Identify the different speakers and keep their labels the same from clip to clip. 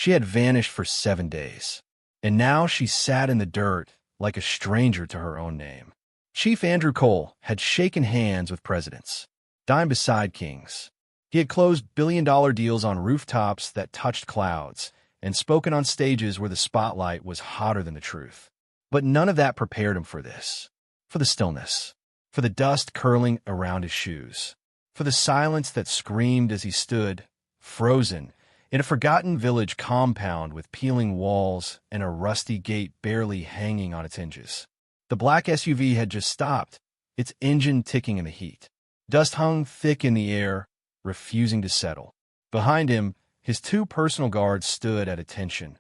Speaker 1: She had vanished for 7 days, and now she sat in the dirt like a stranger to her own name. Chief Andrew Cole had shaken hands with presidents, dined beside kings. He had closed billion-dollar deals on rooftops that touched clouds and spoken on stages where the spotlight was hotter than the truth. But none of that prepared him for this, for the stillness, for the dust curling around his shoes, for the silence that screamed as he stood, frozen, in a forgotten village compound with peeling walls and a rusty gate barely hanging on its hinges. The black SUV had just stopped, its engine ticking in the heat. Dust hung thick in the air, refusing to settle. Behind him, his 2 personal guards stood at attention.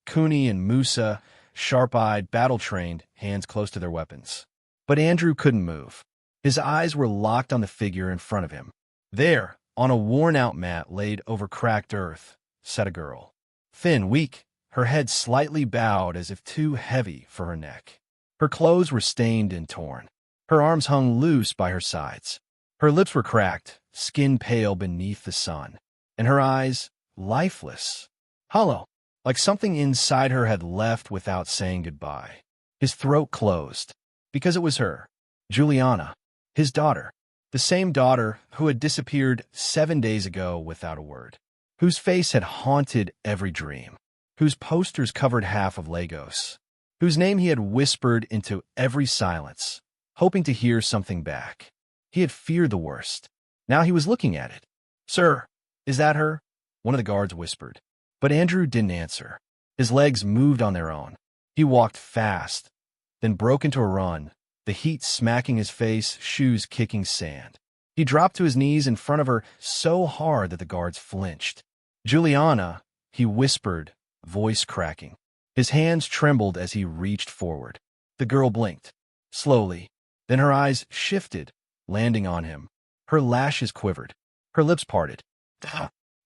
Speaker 1: Cooney and Musa, sharp-eyed, battle-trained, hands close to their weapons. But Andrew couldn't move. His eyes were locked on the figure in front of him. There, on a worn-out mat laid over cracked earth, sat a girl. Thin, weak, her head slightly bowed as if too heavy for her neck. Her clothes were stained and torn. Her arms hung loose by her sides. Her lips were cracked, skin pale beneath the sun, and her eyes lifeless, hollow, like something inside her had left without saying goodbye. His throat closed, because it was her, Juliana, his daughter, the same daughter who had disappeared 7 days ago without a word, whose face had haunted every dream, whose posters covered half of Lagos, whose name he had whispered into every silence, hoping to hear something back. He had feared the worst. Now he was looking at it. "Sir, is that her?" one of the guards whispered. But Andrew didn't answer. His legs moved on their own. He walked fast, then broke into a run, the heat smacking his face, shoes kicking sand. He dropped to his knees in front of her so hard that the guards flinched. "Juliana," he whispered, voice cracking. His hands trembled as he reached forward. The girl blinked, slowly. Then her eyes shifted, landing on him. Her lashes quivered. Her lips parted.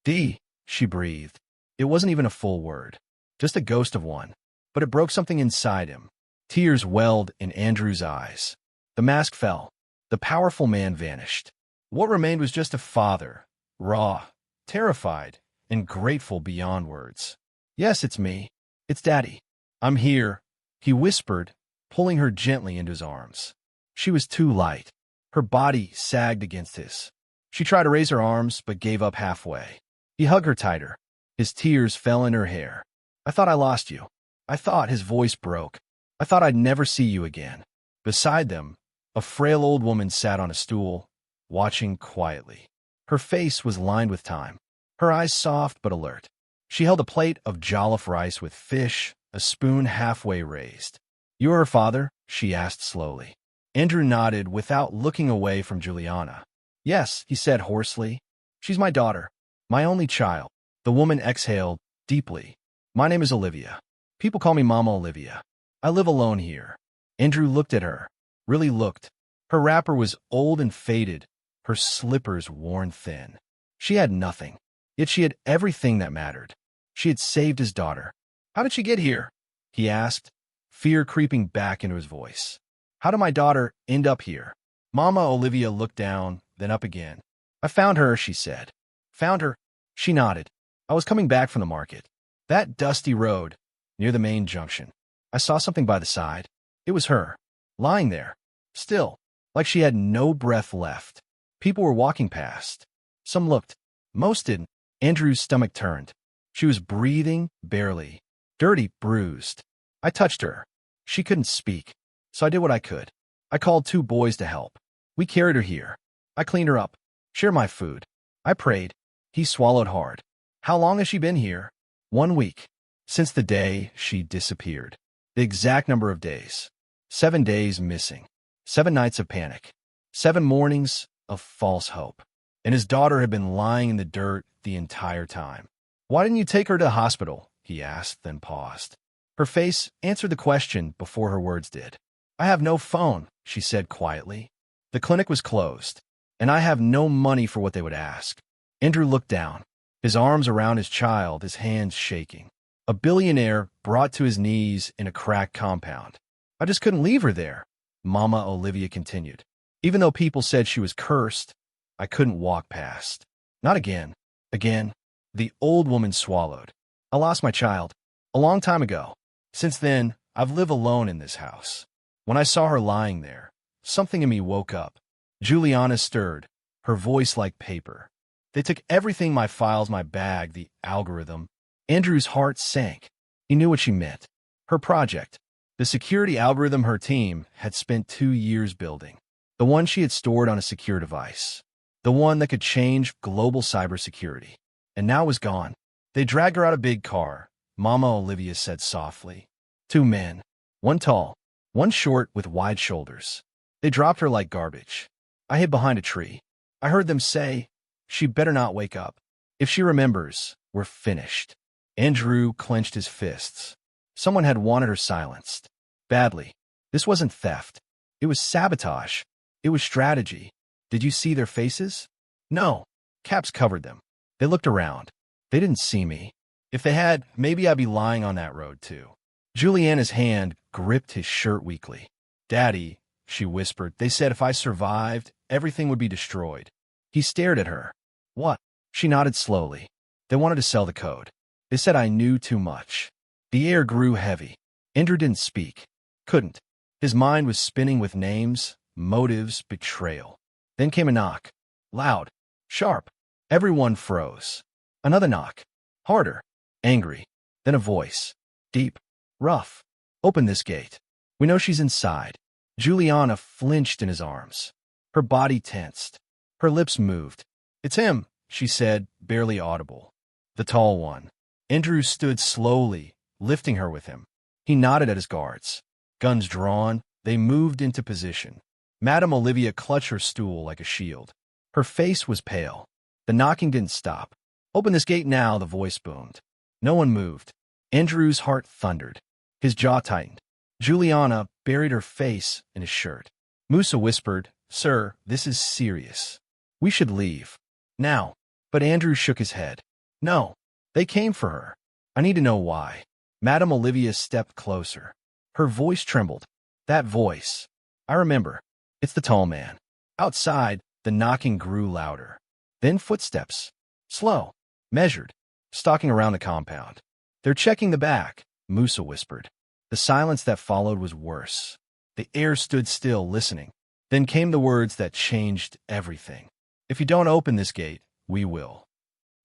Speaker 1: "D," she breathed. It wasn't even a full word, just a ghost of one. But it broke something inside him. Tears welled in Andrew's eyes. The mask fell. The powerful man vanished. What remained was just a father, raw, terrified, and grateful beyond words. "Yes, it's me. It's Daddy. I'm here," he whispered, pulling her gently into his arms. She was too light. Her body sagged against his. She tried to raise her arms, but gave up halfway. He hugged her tighter. His tears fell in her hair. "I thought I lost you. I thought," his voice broke, "I thought I'd never see you again." Beside them, a frail old woman sat on a stool, watching quietly. Her face was lined with time, her eyes soft but alert. She held a plate of jollof rice with fish, a spoon halfway raised. "You are her father?" she asked slowly. Andrew nodded without looking away from Juliana. "Yes," he said hoarsely. "She's my daughter, my only child." The woman exhaled deeply. "My name is Olivia. People call me Mama Olivia. I live alone here." Andrew looked at her, really looked. Her wrapper was old and faded, her slippers worn thin. She had nothing, yet she had everything that mattered. She had saved his daughter. "How did she get here?" he asked, fear creeping back into his voice. "How did my daughter end up here?" Mama Olivia looked down, then up again. "I found her," she said. "Found her?" She nodded. "I was coming back from the market. That dusty road, near the main junction. I saw something by the side. It was her, lying there, still, like she had no breath left. People were walking past. Some looked. Most didn't." Andrew's stomach turned. She was breathing, barely. Dirty, bruised. "I touched her. She couldn't speak, so I did what I could. I called 2 boys to help. We carried her here. I cleaned her up, shared my food. I prayed." He swallowed hard. "How long has she been here?" 1 week. Since the day she disappeared. The exact number of days. 7 days missing. 7 nights of panic. 7 mornings of false hope. And his daughter had been lying in the dirt the entire time. "Why didn't you take her to the hospital?" he asked, then paused. Her face answered the question before her words did. "I have no phone," she said quietly. "The clinic was closed, and I have no money for what they would ask." Andrew looked down, his arms around his child, his hands shaking. A billionaire brought to his knees in a cracked compound. "I just couldn't leave her there," Mama Olivia continued. "Even though people said she was cursed, I couldn't walk past. Not again." Again, the old woman swallowed. I lost my child a long time ago. Since then, I've lived alone in this house. When I saw her lying there, something in me woke up. Juliana stirred, her voice like paper. They took everything, my files, my bag, the algorithm. Andrew's heart sank. He knew what she meant. Her project, the security algorithm her team had spent 2 years building. The one she had stored on a secure device. The one that could change global cybersecurity. And now it was gone. They dragged her out of a big car, Mama Olivia said softly. 2 men. One tall, one short with wide shoulders. They dropped her like garbage. I hid behind a tree. I heard them say, she better not wake up. If she remembers, we're finished. Andrew clenched his fists. Someone had wanted her silenced. Badly. This wasn't theft. It was sabotage. It was strategy. Did you see their faces? No. Caps covered them. They looked around. They didn't see me. If they had, maybe I'd be lying on that road too. Juliana's hand gripped his shirt weakly. Daddy, she whispered, they said if I survived, everything would be destroyed. He stared at her. What? She nodded slowly. They wanted to sell the code. They said I knew too much. The air grew heavy. Andrew didn't speak. Couldn't. His mind was spinning with names, motives, betrayal. Then came a knock. Loud. Sharp. Everyone froze. Another knock. Harder. Angry. Then a voice. Deep. Rough. Open this gate. We know she's inside. Juliana flinched in his arms. Her body tensed. Her lips moved. It's him, she said, barely audible. The tall one. Andrew stood slowly, lifting her with him. He nodded at his guards. Guns drawn, they moved into position. Madame Olivia clutched her stool like a shield. Her face was pale. The knocking didn't stop. Open this gate now, the voice boomed. No one moved. Andrew's heart thundered. His jaw tightened. Juliana buried her face in his shirt. Musa whispered, Sir, this is serious. We should leave. Now. But Andrew shook his head. No. They came for her. I need to know why. Madame Olivia stepped closer. Her voice trembled. That voice. I remember. It's the tall man. Outside, the knocking grew louder. Then footsteps. Slow. Measured. Stalking around the compound. They're checking the back, Musa whispered. The silence that followed was worse. The air stood still, listening. Then came the words that changed everything. If you don't open this gate, we will.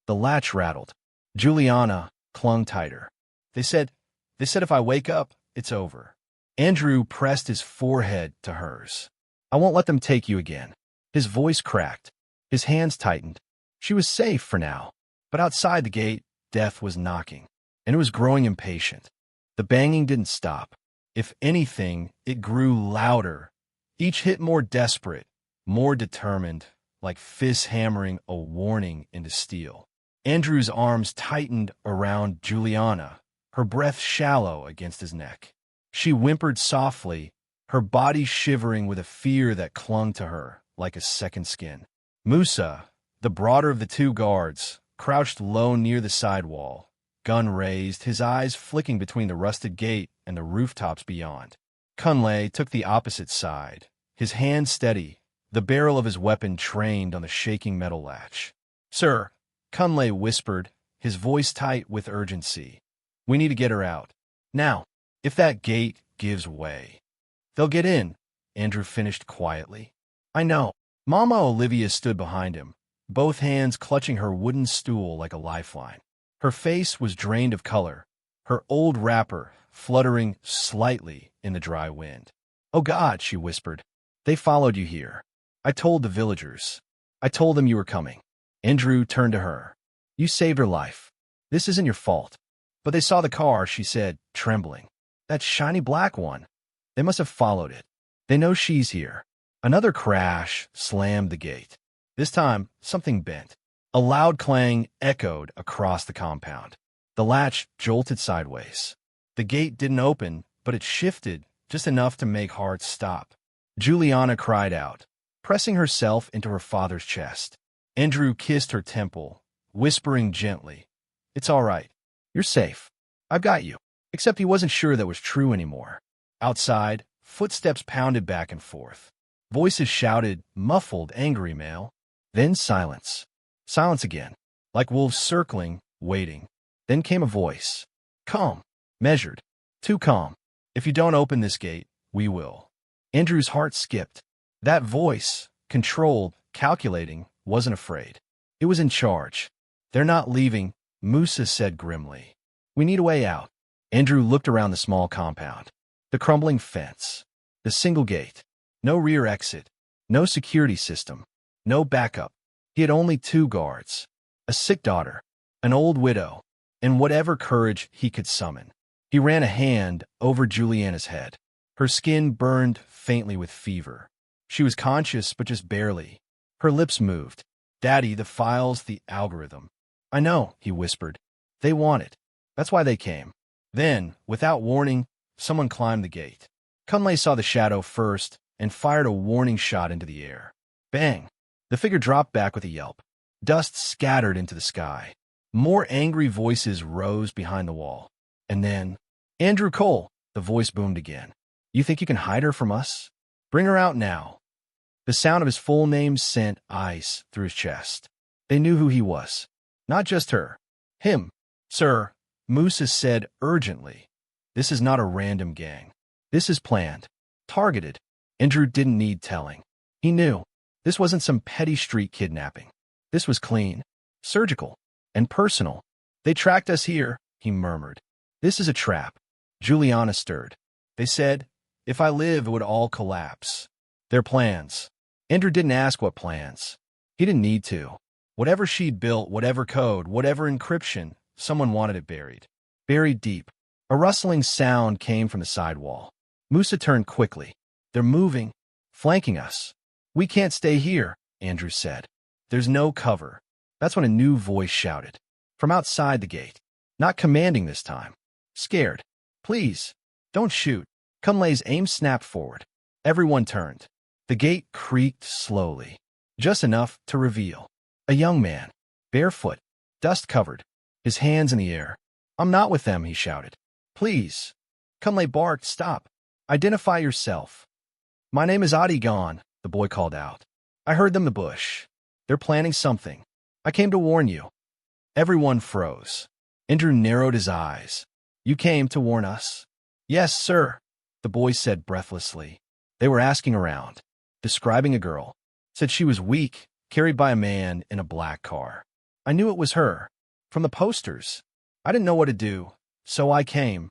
Speaker 1: The latch rattled. Juliana clung tighter. They said if I wake up, it's over. Andrew pressed his forehead to hers. I won't let them take you again. His voice cracked. His hands tightened. She was safe for now. But outside the gate, death was knocking. And it was growing impatient. The banging didn't stop. If anything, it grew louder. Each hit more desperate, more determined, like fists hammering a warning into steel. Andrew's arms tightened around Juliana, her breath shallow against his neck. She whimpered softly, her body shivering with a fear that clung to her like a second skin. Musa, the broader of the 2 guards, crouched low near the sidewall, gun raised, his eyes flicking between the rusted gate and the rooftops beyond. Kunle took the opposite side, his hand steady, the barrel of his weapon trained on the shaking metal latch. Sir, Kunle whispered, his voice tight with urgency. We need to get her out. Now, if that gate gives way. They'll get in, Andrew finished quietly. I know. Mama Olivia stood behind him, both hands clutching her wooden stool like a lifeline. Her face was drained of color, her old wrapper fluttering slightly in the dry wind. Oh God, she whispered. They followed you here. I told the villagers. I told them you were coming. Andrew turned to her. You saved her life. This isn't your fault. But they saw the car, she said, trembling. That shiny black one. They must have followed it. They know she's here. Another crash slammed the gate. This time, something bent. A loud clang echoed across the compound. The latch jolted sideways. The gate didn't open, but it shifted just enough to make hearts stop. Juliana cried out, pressing herself into her father's chest. Andrew kissed her temple, whispering gently, It's all right. You're safe. I've got you. Except he wasn't sure that was true anymore. Outside, footsteps pounded back and forth. Voices shouted, muffled, angry male. Then silence. Silence again. Like wolves circling, waiting. Then came a voice. Calm. Measured. Too calm. If you don't open this gate, we will. Andrew's heart skipped. That voice, controlled, calculating, wasn't afraid. It was in charge. They're not leaving, Musa said grimly. We need a way out. Andrew looked around the small compound. The crumbling fence. The single gate. No rear exit. No security system. No backup. He had only 2 guards. A sick daughter. An old widow. And whatever courage he could summon. He ran a hand over Juliana's head. Her skin burned faintly with fever. She was conscious, but just barely. Her lips moved. Daddy, the files, the algorithm. I know, he whispered. They want it. That's why they came. Then, without warning, someone climbed the gate. Kunle saw the shadow first and fired a warning shot into the air. Bang! The figure dropped back with a yelp. Dust scattered into the sky. More angry voices rose behind the wall. And then, Andrew Cole, the voice boomed again. You think you can hide her from us? Bring her out now. The sound of his full name sent ice through his chest. They knew who he was. Not just her. Him. Sir, Musa said urgently. This is not a random gang. This is planned. Targeted. Andrew didn't need telling. He knew. This wasn't some petty street kidnapping. This was clean, surgical, and personal. They tracked us here, he murmured. This is a trap. Juliana stirred. They said, if I live, it would all collapse. Their plans. Andrew didn't ask what plans. He didn't need to. Whatever she'd built, whatever code, whatever encryption, someone wanted it buried. Buried deep. A rustling sound came from the side wall. Musa turned quickly. They're moving, flanking us. We can't stay here, Andrew said. There's no cover. That's when a new voice shouted. From outside the gate. Not commanding this time. Scared. Please, don't shoot. Kunle's aim snapped forward. Everyone turned. The gate creaked slowly. Just enough to reveal. A young man. Barefoot. Dust-covered. His hands in the air. I'm not with them, he shouted. Please. Kunle barked, stop. Identify yourself. My name is Adigan, the boy called out. I heard them in the bush. They're planning something. I came to warn you. Everyone froze. Andrew narrowed his eyes. You came to warn us? Yes, sir, the boy said breathlessly. They were asking around. Describing a girl. Said she was weak, carried by a man in a black car. I knew it was her. From the posters. I didn't know what to do, so I came.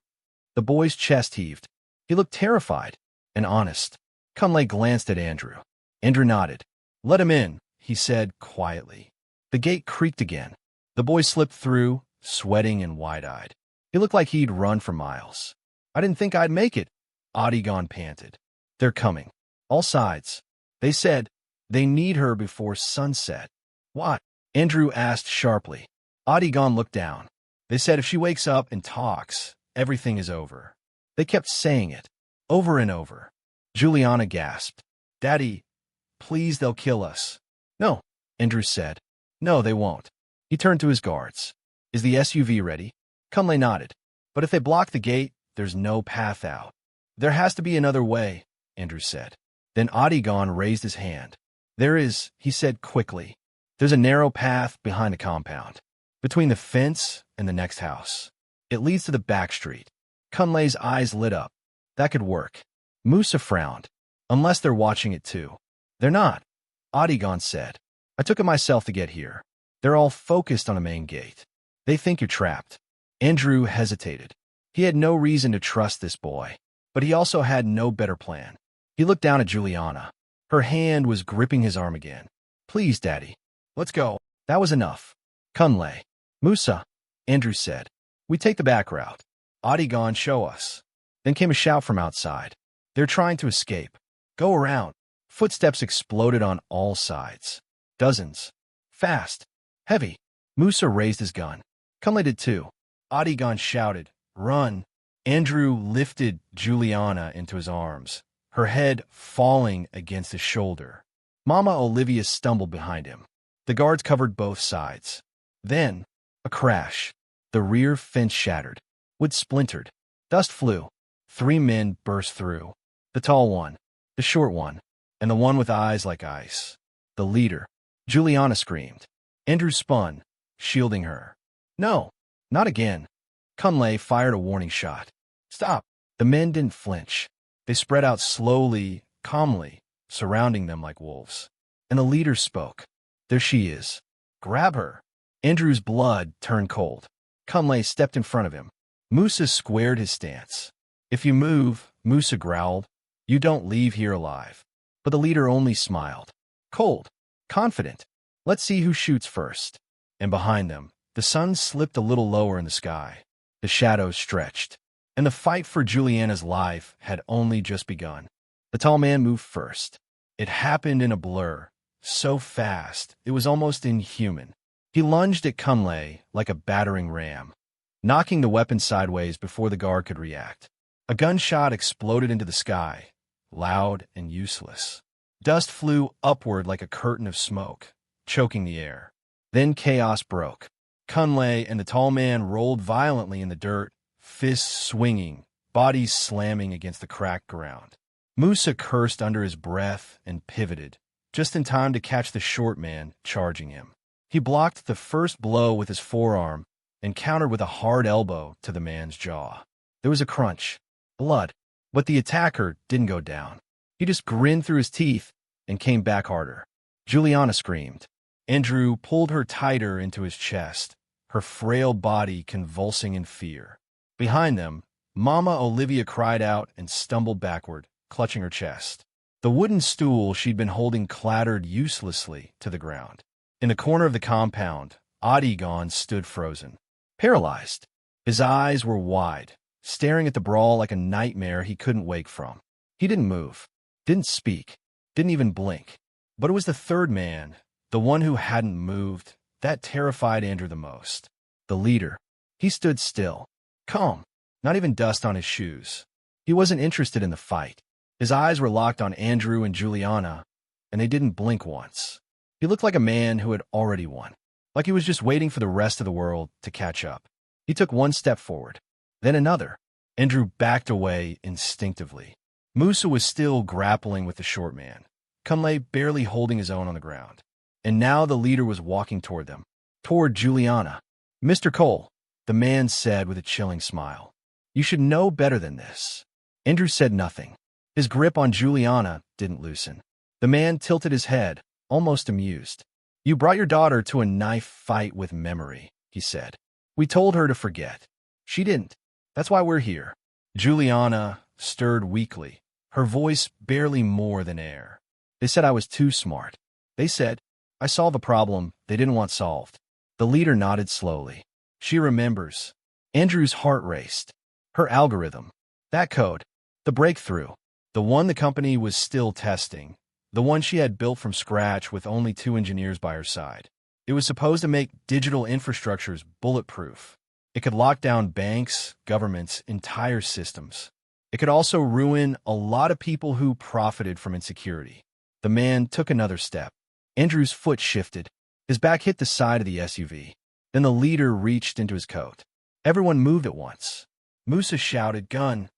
Speaker 1: The boy's chest heaved. He looked terrified and honest. Kunle glanced at Andrew. Andrew nodded. Let him in, he said quietly. The gate creaked again. The boy slipped through, sweating and wide-eyed. He looked like he'd run for miles. I didn't think I'd make it, Adigan panted. They're coming. All sides. They said they need her before sunset. What? Andrew asked sharply. Adigan looked down. They said if she wakes up and talks, everything is over. They kept saying it, over and over. Juliana gasped. Daddy, please, they'll kill us. No, Andrew said. No, they won't. He turned to his guards. Is the SUV ready? Kunle nodded. But if they block the gate, there's no path out. There has to be another way, Andrew said. Then Adigan raised his hand. There is, he said quickly. There's a narrow path behind the compound, between the fence and the next house. It leads to the back street. Kunle's eyes lit up. That could work. Musa frowned. Unless they're watching it too. They're not, Adigan said. I took it myself to get here. They're all focused on the main gate. They think you're trapped. Andrew hesitated. He had no reason to trust this boy, but he also had no better plan. He looked down at Juliana. Her hand was gripping his arm again. Please, Daddy. Let's go. That was enough. Kunle. Musa, Andrew said. We take the back route. Adigan, show us. Then came a shout from outside. They're trying to escape. Go around. Footsteps exploded on all sides. Dozens. Fast. Heavy. Musa raised his gun. Kunle did too. Adigan shouted, run. Andrew lifted Juliana into his arms, her head falling against his shoulder. Mama Olivia stumbled behind him. The guards covered both sides. Then, a crash. The rear fence shattered. Wood splintered. Dust flew. 3 men burst through. The tall one, the short one, and the one with eyes like ice. The leader. Juliana screamed. Andrew spun, shielding her. No, Not again. Kunle fired a warning shot. Stop. The men didn't flinch. They spread out slowly, calmly, surrounding them like wolves. And the leader spoke. There she is. Grab her. Andrew's blood turned cold. Kunle stepped in front of him. Musa squared his stance. If you move, Musa growled, you don't leave here alive. But the leader only smiled. Cold. Confident. Let's see who shoots first. And behind them, the sun slipped a little lower in the sky. The shadows stretched. And the fight for Juliana's life had only just begun. The tall man moved first. It happened in a blur, so fast it was almost inhuman. He lunged at Kunle like a battering ram, knocking the weapon sideways before the guard could react. A gunshot exploded into the sky, loud and useless. Dust flew upward like a curtain of smoke, choking the air. Then chaos broke. Kunle and the tall man rolled violently in the dirt, fists swinging, bodies slamming against the cracked ground. Musa cursed under his breath and pivoted, just in time to catch the short man charging him. He blocked the first blow with his forearm and countered with a hard elbow to the man's jaw. There was a crunch, blood, but the attacker didn't go down. He just grinned through his teeth and came back harder. Juliana screamed. Andrew pulled her tighter into his chest, her frail body convulsing in fear. Behind them, Mama Olivia cried out and stumbled backward, clutching her chest. The wooden stool she'd been holding clattered uselessly to the ground. In the corner of the compound, Adigon stood frozen, paralyzed. His eyes were wide, staring at the brawl like a nightmare he couldn't wake from. He didn't move, didn't speak, didn't even blink. But it was the third man, the one who hadn't moved, that terrified Andrew the most. The leader. He stood still, calm, not even dust on his shoes. He wasn't interested in the fight. His eyes were locked on Andrew and Juliana, and they didn't blink once. He looked like a man who had already won, like he was just waiting for the rest of the world to catch up. He took one step forward, then another. Andrew backed away instinctively. Musa was still grappling with the short man, Kunle barely holding his own on the ground. And now the leader was walking toward them, toward Juliana. Mr. Cole, the man said with a chilling smile. You should know better than this. Andrew said nothing. His grip on Juliana didn't loosen. The man tilted his head, almost amused. You brought your daughter to a knife fight with memory, he said. We told her to forget. She didn't. That's why we're here. Juliana stirred weakly, her voice barely more than air. They said I was too smart. They said I saw the problem they didn't want solved. The leader nodded slowly. She remembers. Andrew's heart raced. Her algorithm. That code. The breakthrough. The one the company was still testing. The one she had built from scratch with only 2 engineers by her side. It was supposed to make digital infrastructures bulletproof. It could lock down banks, governments, entire systems. It could also ruin a lot of people who profited from insecurity. The man took another step. Andrew's foot shifted. His back hit the side of the SUV. Then the leader reached into his coat. Everyone moved at once. Musa shouted, "Gun!"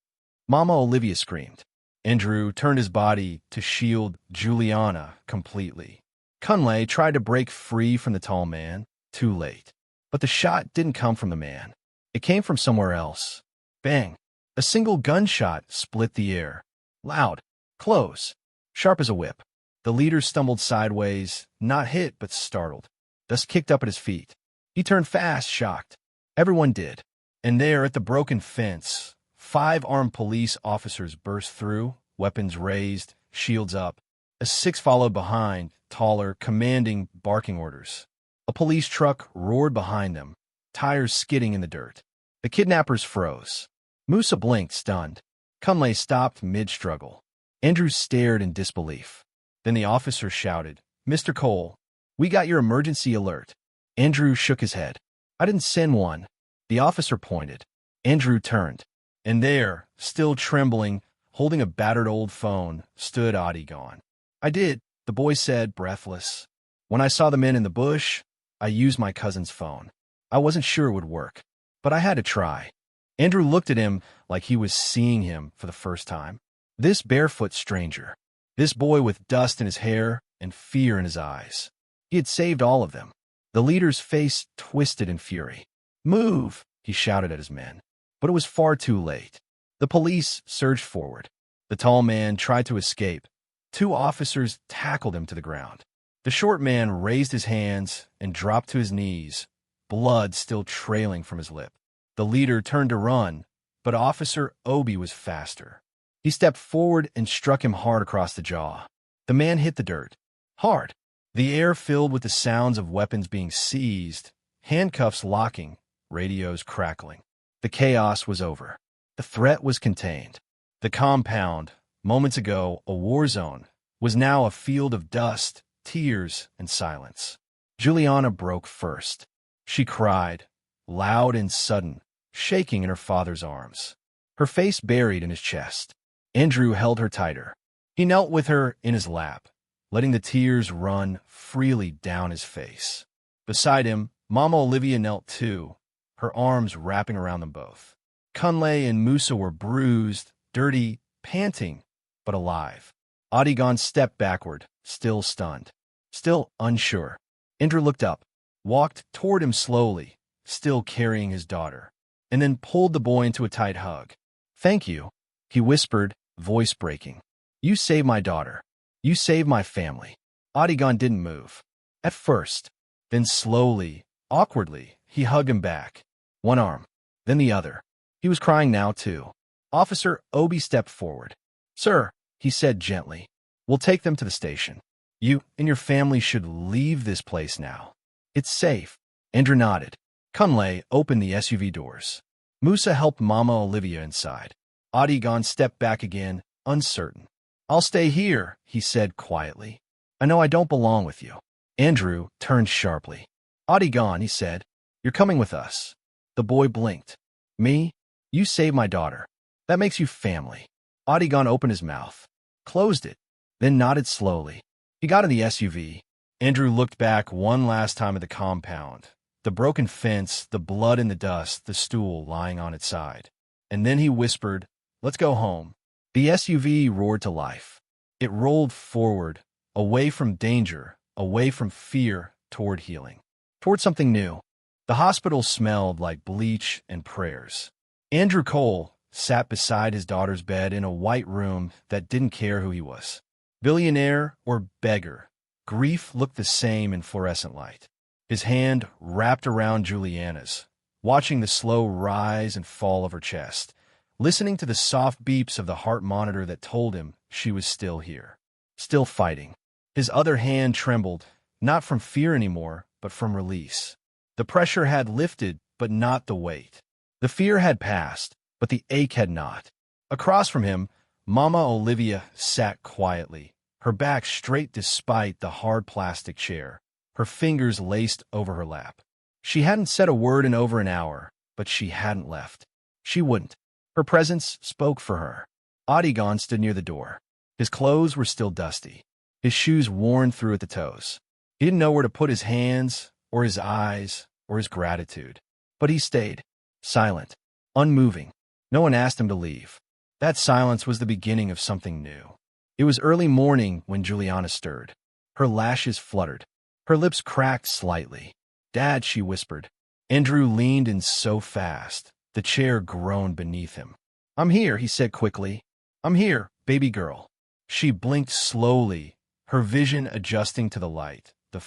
Speaker 1: Mama Olivia screamed. Andrew turned his body to shield Juliana completely. Kunle tried to break free from the tall man, too late. But the shot didn't come from the man. It came from somewhere else. Bang! A single gunshot split the air. Loud, close, sharp as a whip. The leader stumbled sideways, not hit but startled. Dust kicked up at his feet. He turned fast, shocked. Everyone did. And there, at the broken fence, 5 armed police officers burst through, weapons raised, shields up. A 6th followed behind, taller, commanding, barking orders. A police truck roared behind them, tires skidding in the dirt. The kidnappers froze. Musa blinked, stunned. Kunle stopped mid-struggle. Andrew stared in disbelief. Then the officer shouted, "Mr. Cole, we got your emergency alert." Andrew shook his head. "I didn't send one." The officer pointed. Andrew turned. And there, still trembling, holding a battered old phone, stood Adigon. "I did," the boy said, breathless. "When I saw the men in the bush, I used my cousin's phone. I wasn't sure it would work, but I had to try." Andrew looked at him like he was seeing him for the first time. This barefoot stranger. This boy with dust in his hair and fear in his eyes. He had saved all of them. The leader's face twisted in fury. "Move!" he shouted at his men. But it was far too late. The police surged forward. The tall man tried to escape. Two officers tackled him to the ground. The short man raised his hands and dropped to his knees, blood still trailing from his lip. The leader turned to run, but Officer Obi was faster. He stepped forward and struck him hard across the jaw. The man hit the dirt. Hard. The air filled with the sounds of weapons being seized, handcuffs locking, radios crackling. The chaos was over. The threat was contained. The compound, moments ago a war zone, was now a field of dust, tears, and silence. Juliana broke first. She cried, loud and sudden, shaking in her father's arms, her face buried in his chest. Andrew held her tighter. He knelt with her in his lap, letting the tears run freely down his face. Beside him, Mama Olivia knelt too, her arms wrapping around them both. Kunle and Musa were bruised, dirty, panting, but alive. Adigan stepped backward, still stunned, still unsure. Andrew looked up, walked toward him slowly, still carrying his daughter, and then pulled the boy into a tight hug. "Thank you," he whispered, voice breaking. "You saved my daughter. You saved my family." Adigan didn't move. At first, then slowly, awkwardly, he hugged him back. One arm, then the other. He was crying now, too. Officer Obi stepped forward. "Sir," he said gently, "we'll take them to the station. You and your family should leave this place now. It's safe." Andrew nodded. Kunle opened the SUV doors. Musa helped Mama Olivia inside. Adigan stepped back again, uncertain. "I'll stay here," he said quietly. "I know I don't belong with you." Andrew turned sharply. "Adigan," he said, "you're coming with us." The boy blinked. "Me? You saved my daughter. That makes you family." Adigan opened his mouth, closed it, then nodded slowly. He got in the SUV. Andrew looked back one last time at the compound, the broken fence, the blood in the dust, the stool lying on its side. And then he whispered, "Let's go home." The SUV roared to life. It rolled forward, away from danger, away from fear, toward healing, toward something new. The hospital smelled like bleach and prayers. Andrew Cole sat beside his daughter's bed in a white room that didn't care who he was. Billionaire or beggar, grief looked the same in fluorescent light. His hand wrapped around Juliana's, watching the slow rise and fall of her chest, listening to the soft beeps of the heart monitor that told him she was still here, still fighting. His other hand trembled, not from fear anymore, but from release. The pressure had lifted, but not the weight. The fear had passed, but the ache had not. Across from him, Mama Olivia sat quietly, her back straight despite the hard plastic chair, her fingers laced over her lap. She hadn't said a word in over an hour, but she hadn't left. She wouldn't. Her presence spoke for her. Adigan stood near the door. His clothes were still dusty, his shoes worn through at the toes. He didn't know where to put his hands, or his eyes, or his gratitude. But he stayed, silent, unmoving. No one asked him to leave. That silence was the beginning of something new. It was early morning when Juliana stirred. Her lashes fluttered. Her lips cracked slightly. "Dad," she whispered. Andrew leaned in so fast, the chair groaned beneath him. "I'm here," he said quickly. "I'm here, baby girl." She blinked slowly, her vision adjusting to the light, the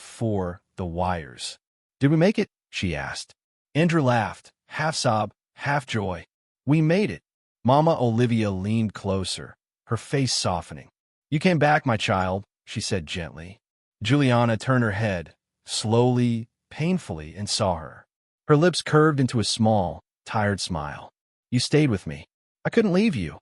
Speaker 1: wires. "Did we make it?" she asked. Andrew laughed, half sob, half joy. "We made it." Mama Olivia leaned closer, her face softening. "You came back, my child," she said gently. Juliana turned her head, slowly, painfully, and saw her. Her lips curved into a small, tired smile. "You stayed with me. I couldn't leave you,"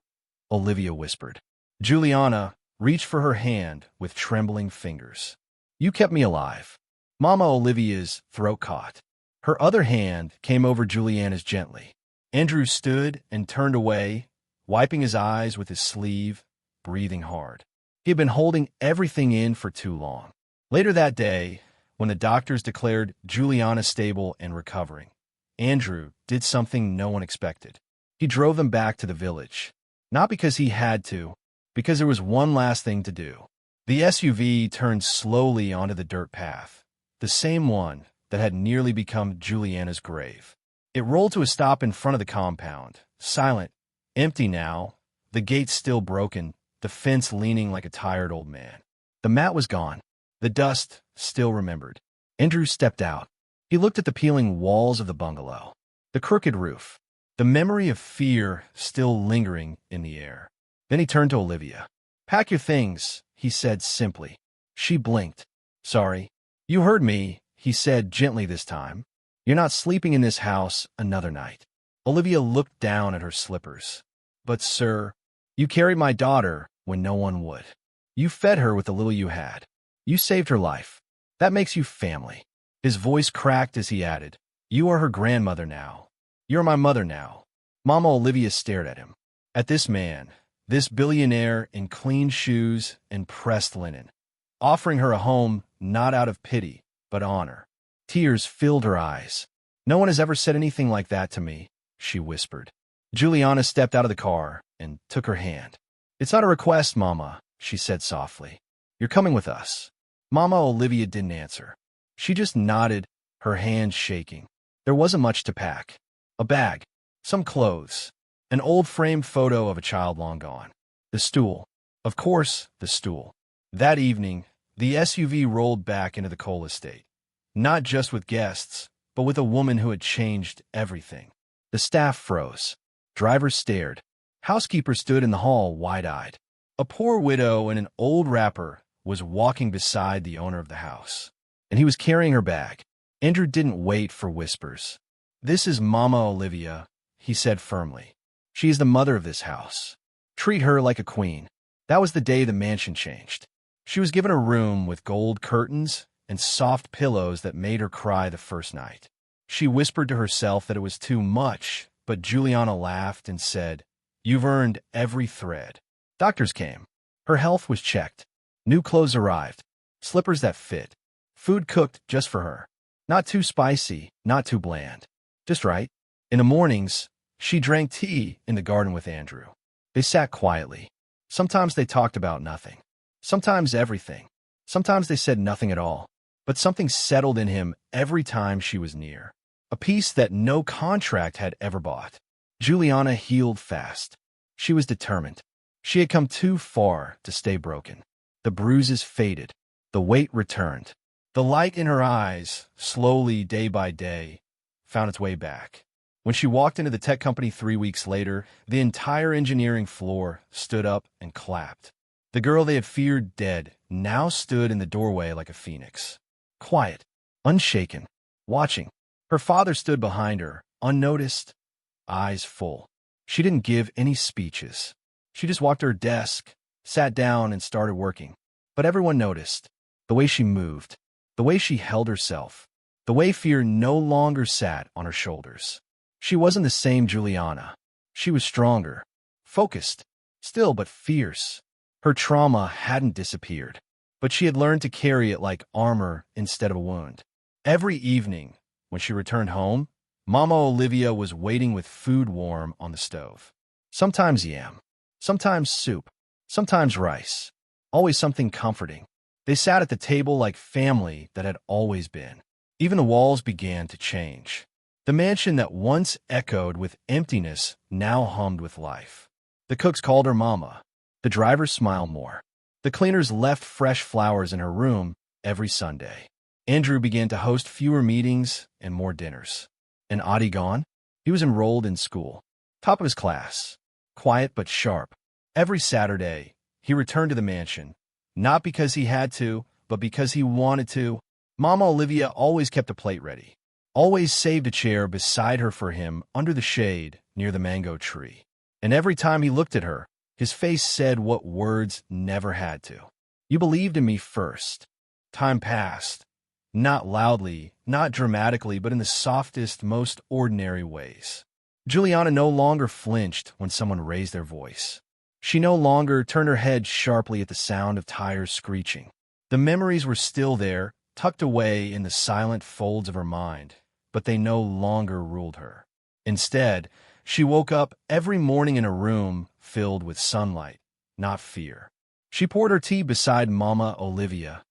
Speaker 1: Olivia whispered. Juliana reached for her hand with trembling fingers. "You kept me alive." Mama Olivia's throat caught. Her other hand came over Juliana's gently. Andrew stood and turned away, wiping his eyes with his sleeve, breathing hard. He had been holding everything in for too long. Later that day, when the doctors declared Juliana stable and recovering, Andrew did something no one expected. He drove them back to the village. Not because he had to, because there was one last thing to do. The SUV turned slowly onto the dirt path, the same one that had nearly become Juliana's grave. It rolled to a stop in front of the compound, silent, empty now, the gate still broken, the fence leaning like a tired old man. The mat was gone. The dust still remembered. Andrew stepped out. He looked at the peeling walls of the bungalow, the crooked roof, the memory of fear still lingering in the air. Then he turned to Olivia. "Pack your things," he said simply. She blinked. "Sorry." "You heard me," he said gently this time. "You're not sleeping in this house another night." Olivia looked down at her slippers. "But, sir, you carried my daughter when no one would. You fed her with the little you had. You saved her life. That makes you family." His voice cracked as he added, "You are her grandmother now. You're my mother now." Mama Olivia stared at him. At this man, this billionaire in clean shoes and pressed linen, offering her a home not out of pity, but honor. Tears filled her eyes. "No one has ever said anything like that to me," she whispered. Juliana stepped out of the car and took her hand. "It's not a request, Mama," she said softly. "You're coming with us." Mama Olivia didn't answer. She just nodded, her hands shaking. There wasn't much to pack. A bag, some clothes, an old framed photo of a child long gone. The stool. Of course, the stool. That evening, the SUV rolled back into the coal estate. Not just with guests, but with a woman who had changed everything. The staff froze. Drivers stared. Housekeeper stood in the hall wide-eyed. A poor widow in an old wrapper was walking beside the owner of the house, and he was carrying her bag. Andrew didn't wait for whispers. "This is Mama Olivia," he said firmly. "She is the mother of this house. Treat her like a queen." That was the day the mansion changed. She was given a room with gold curtains and soft pillows that made her cry the first night. She whispered to herself that it was too much, but Juliana laughed and said, "You've earned every thread." Doctors came. Her health was checked. New clothes arrived, slippers that fit, food cooked just for her. Not too spicy, not too bland. Just right. In the mornings, she drank tea in the garden with Andrew. They sat quietly. Sometimes they talked about nothing. Sometimes everything. Sometimes they said nothing at all. But something settled in him every time she was near. A peace that no contract had ever bought. Juliana healed fast. She was determined. She had come too far to stay broken. The bruises faded. The weight returned. The light in her eyes, slowly, day by day, found its way back. When she walked into the tech company 3 weeks later, the entire engineering floor stood up and clapped. The girl they had feared dead now stood in the doorway like a phoenix. Quiet, unshaken, watching. Her father stood behind her, unnoticed, eyes full. She didn't give any speeches. She just walked to her desk, sat down, and started working. But everyone noticed. The way she moved, the way she held herself, the way fear no longer sat on her shoulders. She wasn't the same Juliana. She was stronger, focused, still but fierce. Her trauma hadn't disappeared, but she had learned to carry it like armor instead of a wound. Every evening, when she returned home, Mama Olivia was waiting with food warm on the stove. Sometimes yam, sometimes soup, sometimes rice, always something comforting. They sat at the table like family that had always been. Even the walls began to change. The mansion that once echoed with emptiness now hummed with life. The cooks called her Mama. The drivers smiled more. The cleaners left fresh flowers in her room every Sunday. Andrew began to host fewer meetings and more dinners. And Adi gone? He was enrolled in school. Top of his class. Quiet but sharp. Every Saturday, he returned to the mansion. Not because he had to, but because he wanted to. Mama Olivia always kept a plate ready. Always saved a chair beside her for him under the shade near the mango tree. And every time he looked at her, his face said what words never had to. "You believed in me first." Time passed. Not loudly, not dramatically, but in the softest, most ordinary ways. Juliana no longer flinched when someone raised their voice. She no longer turned her head sharply at the sound of tires screeching. The memories were still there, tucked away in the silent folds of her mind, but they no longer ruled her. Instead, she woke up every morning in a room filled with sunlight, not fear. She poured her tea beside Mama Olivia,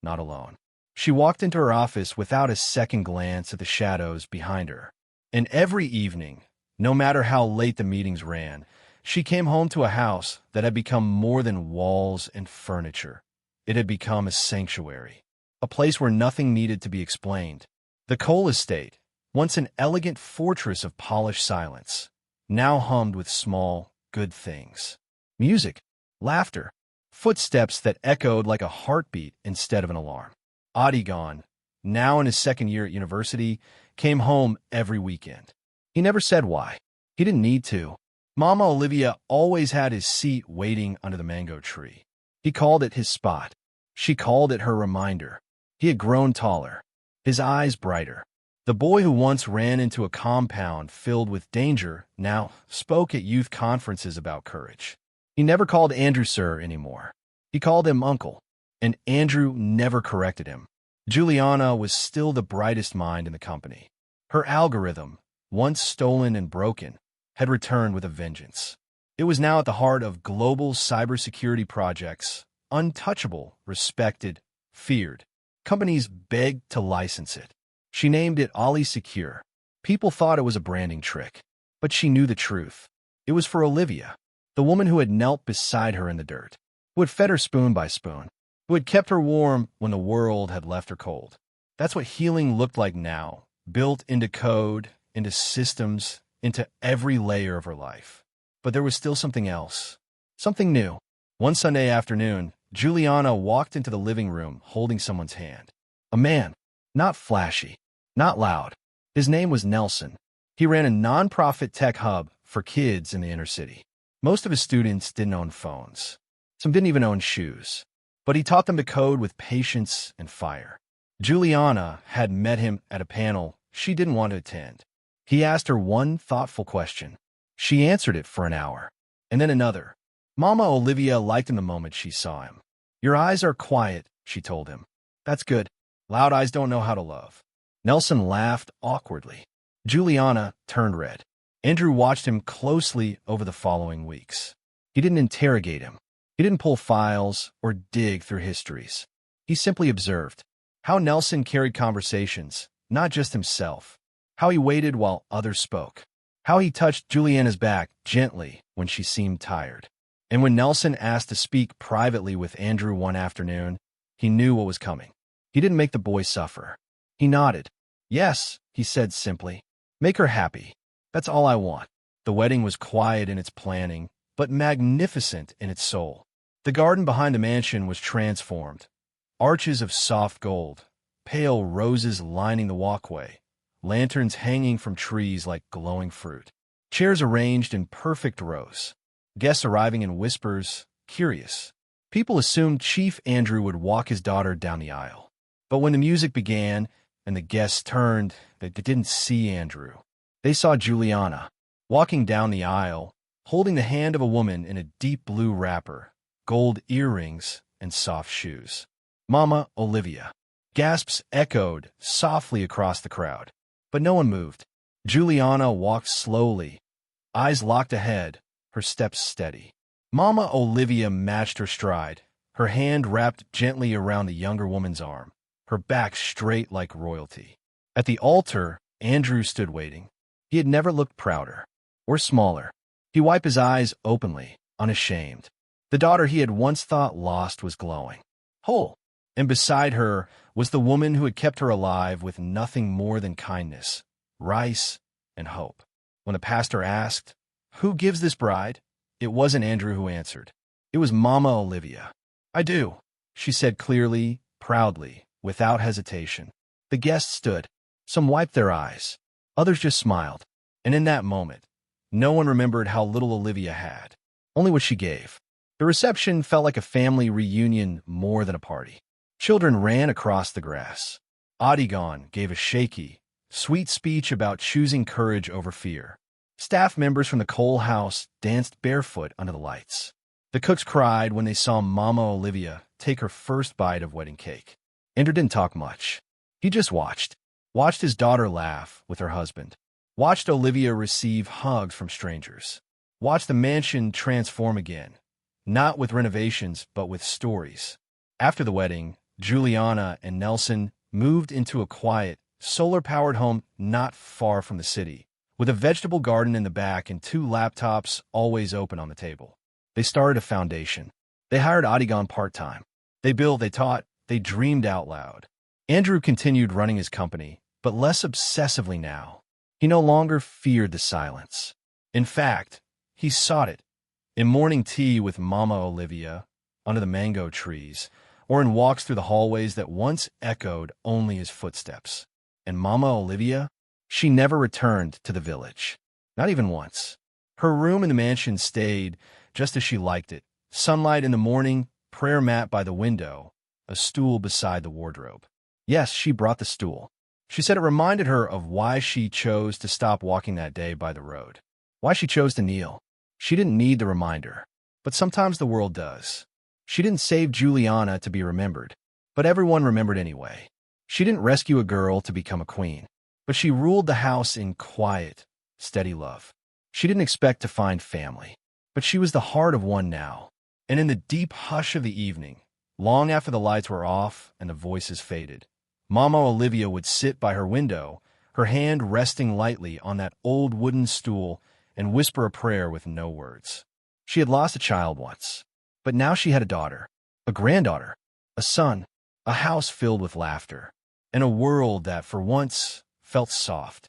Speaker 1: not alone. She walked into her office without a second glance at the shadows behind her. And every evening, no matter how late the meetings ran, she came home to a house that had become more than walls and furniture. It had become a sanctuary, a place where nothing needed to be explained. The Cole estate, once an elegant fortress of polished silence, now hummed with small, good things. Music, laughter, footsteps that echoed like a heartbeat instead of an alarm. Adigon, now in his second year at university, came home every weekend. He never said why. He didn't need to. Mama Olivia always had his seat waiting under the mango tree. He called it his spot. She called it her reminder. He had grown taller, his eyes brighter. The boy who once ran into a compound filled with danger now spoke at youth conferences about courage. He never called Andrew sir anymore. He called him uncle, and Andrew never corrected him. Juliana was still the brightest mind in the company. Her algorithm, once stolen and broken, had returned with a vengeance. It was now at the heart of global cybersecurity projects, untouchable, respected, feared. Companies begged to license it. She named it Ali Secure. People thought it was a branding trick, but she knew the truth. It was for Olivia, the woman who had knelt beside her in the dirt, who had fed her spoon by spoon, who had kept her warm when the world had left her cold. That's what healing looked like now, built into code, into systems, into every layer of her life. But there was still something else, something new. One Sunday afternoon, Juliana walked into the living room holding someone's hand. A man, not flashy, not loud. His name was Nelson. He ran a nonprofit tech hub for kids in the inner city. Most of his students didn't own phones. Some didn't even own shoes. But he taught them to code with patience and fire. Juliana had met him at a panel she didn't want to attend. He asked her one thoughtful question. She answered it for an hour, and then another. Mama Olivia liked him the moment she saw him. Your eyes are quiet, she told him. That's good. Loud eyes don't know how to love. Nelson laughed awkwardly. Juliana turned red. Andrew watched him closely over the following weeks. He didn't interrogate him. He didn't pull files or dig through histories. He simply observed how Nelson carried conversations, not just himself, how he waited while others spoke, how he touched Juliana's back gently when she seemed tired. And when Nelson asked to speak privately with Andrew one afternoon, he knew what was coming. He didn't make the boy suffer. He nodded. Yes, he said simply. Make her happy. That's all I want. The wedding was quiet in its planning, but magnificent in its soul. The garden behind the mansion was transformed. Arches of soft gold, pale roses lining the walkway, lanterns hanging from trees like glowing fruit, chairs arranged in perfect rows, guests arriving in whispers, curious. People assumed Chief Andrew would walk his daughter down the aisle. But when the music began and the guests turned, they didn't see Andrew. They saw Juliana, walking down the aisle, holding the hand of a woman in a deep blue wrapper, gold earrings, and soft shoes. Mama Olivia. Gasps echoed softly across the crowd, but no one moved. Juliana walked slowly, eyes locked ahead, her steps steady. Mama Olivia matched her stride, her hand wrapped gently around the younger woman's arm, her back straight like royalty. At the altar, Andrew stood waiting. He had never looked prouder or smaller. He wiped his eyes openly, unashamed. The daughter he had once thought lost was glowing, whole. And beside her was the woman who had kept her alive with nothing more than kindness, rice, and hope. When the pastor asked, "Who gives this bride?" it wasn't Andrew who answered. It was Mama Olivia. "I do," she said clearly, proudly, without hesitation. The guests stood. Some wiped their eyes. Others just smiled. And in that moment, no one remembered how little Olivia had, only what she gave. The reception felt like a family reunion more than a party. Children ran across the grass. Adigon gave a shaky, sweet speech about choosing courage over fear. Staff members from the Cole house danced barefoot under the lights. The cooks cried when they saw Mama Olivia take her first bite of wedding cake. Andrew didn't talk much. He just watched his daughter laugh with her husband, watched Olivia receive hugs from strangers, watched the mansion transform again, not with renovations, but with stories. After the wedding, Juliana and Nelson moved into a quiet, solar-powered home not far from the city, with a vegetable garden in the back and 2 laptops always open on the table. They started a foundation. They hired Adigan part-time. They built, they taught, they dreamed out loud. Andrew continued running his company, but less obsessively now. He no longer feared the silence. In fact, he sought it. In morning tea with Mama Olivia, under the mango trees, or in walks through the hallways that once echoed only his footsteps. And Mama Olivia? She never returned to the village. Not even once. Her room in the mansion stayed just as she liked it. Sunlight in the morning, prayer mat by the window, a stool beside the wardrobe. Yes, she brought the stool. She said it reminded her of why she chose to stop walking that day by the road. Why she chose to kneel. She didn't need the reminder. But sometimes the world does. She didn't save Juliana to be remembered, but everyone remembered anyway. She didn't rescue a girl to become a queen, but she ruled the house in quiet, steady love. She didn't expect to find family, but she was the heart of one now. And in the deep hush of the evening, long after the lights were off and the voices faded, Mama Olivia would sit by her window, her hand resting lightly on that old wooden stool, and whisper a prayer with no words. She had lost a child once, but now she had a daughter, a granddaughter, a son, a house filled with laughter, and a world that, for once, felt soft.